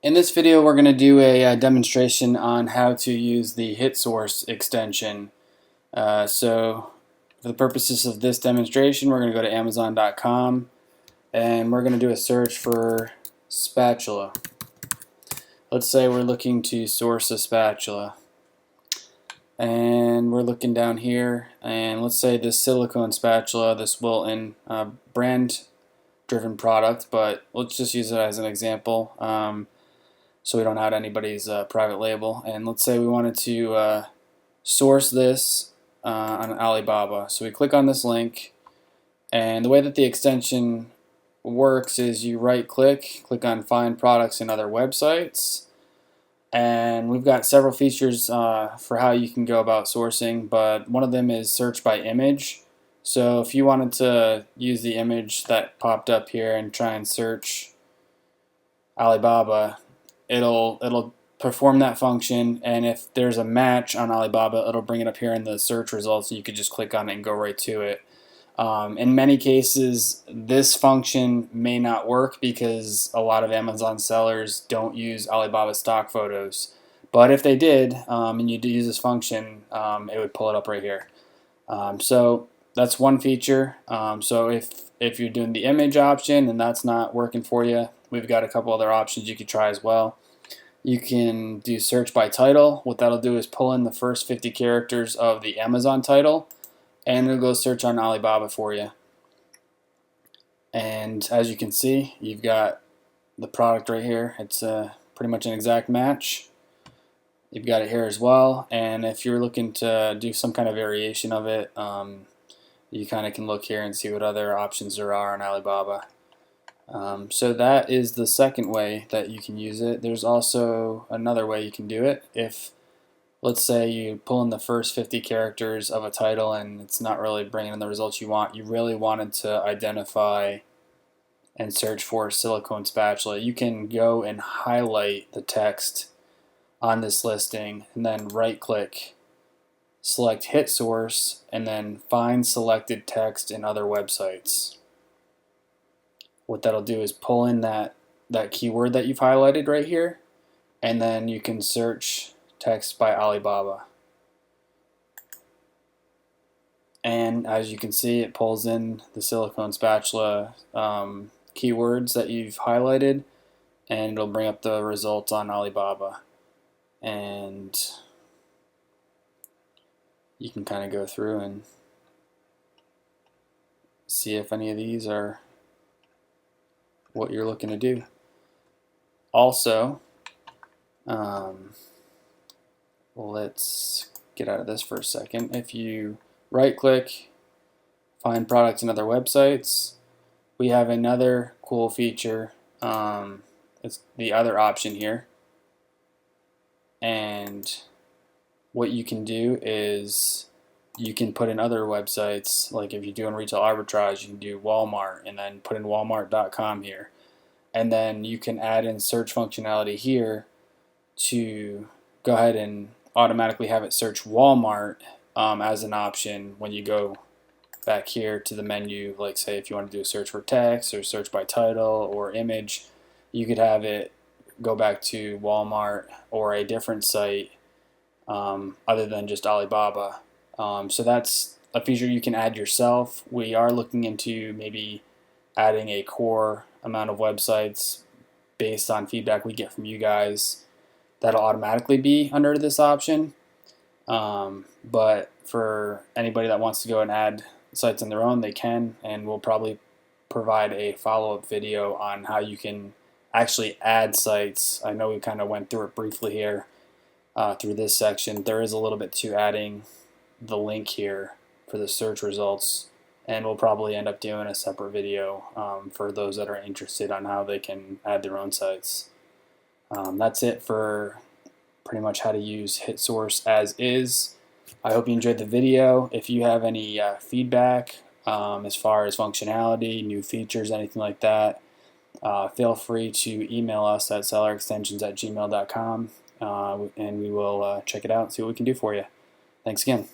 In this video, we're going to do a demonstration on how to use the HitSource extension. So for the purposes of this demonstration, we're going to go to Amazon.com and we're going to do a search for spatula. Let's say we're looking to source a spatula. And we're looking down here, and let's say this silicone spatula, this Wilton brand driven product, but let's just use it as an example. So we don't add anybody's private label. And let's say we wanted to source this on Alibaba. So we click on this link, and the way that the extension works is you right click on Find Products in Other Websites, and we've got several features for how you can go about sourcing, but one of them is search by image. So if you wanted to use the image that popped up here and try and search Alibaba, it'll perform that function, and if there's a match on Alibaba, it'll bring it up here in the search results, and you could just click on it and go right to it. In many cases, this function may not work because a lot of Amazon sellers don't use Alibaba stock photos. But if they did, and you do use this function, it would pull it up right here. So that's one feature. So if you're doing the image option and that's not working for you, we've got a couple other options you could try as well. You can do search by title. What that'll do is pull in the first 50 characters of the Amazon title, and it'll go search on Alibaba for you. And as you can see, you've got the product right here. It's pretty much an exact match. You've got it here as well, and if you're looking to do some kind of variation of it, you kind of can look here and see what other options there are on Alibaba. So that is the second way that you can use it. There's also another way you can do it. If, let's say, you pull in the first 50 characters of a title and it's not really bringing in the results you want, you really wanted to identify and search for silicone spatula, you can go and highlight the text on this listing and then right click, select Hit Source, and then find selected text in other websites. What that'll do is pull in that keyword that you've highlighted right here, and then you can search text by Alibaba. And as you can see, it pulls in the silicone spatula keywords that you've highlighted, and it'll bring up the results on Alibaba. And you can kind of go through and see if any of these are what you're looking to do. Also, let's get out of this for a second. If you right click, find products in other websites, we have another cool feature. It's the other option here, and what you can do is you can put in other websites, like if you're doing retail arbitrage, you can do Walmart and then put in walmart.com here, and then you can add in search functionality here to go ahead and automatically have it search Walmart as an option when you go back here to the menu. Like, say if you want to do a search for text or search by title or image, you could have it go back to Walmart or a different site other than just Alibaba. So that's a feature you can add yourself. We are looking into maybe adding a core amount of websites based on feedback we get from you guys that'll automatically be under this option. But for anybody that wants to go and add sites on their own, they can, and we'll probably provide a follow-up video on how you can actually add sites. I know we kind of went through it briefly here through this section. There is a little bit to adding the link here for the search results, and we'll probably end up doing a separate video for those that are interested on how they can add their own sites. That's it for pretty much how to use HitSource as is. I hope you enjoyed the video. If you have any feedback as far as functionality, new features, anything like that, feel free to email us at sellerextensions@gmail.com, and we will check it out and see what we can do for you. Thanks again.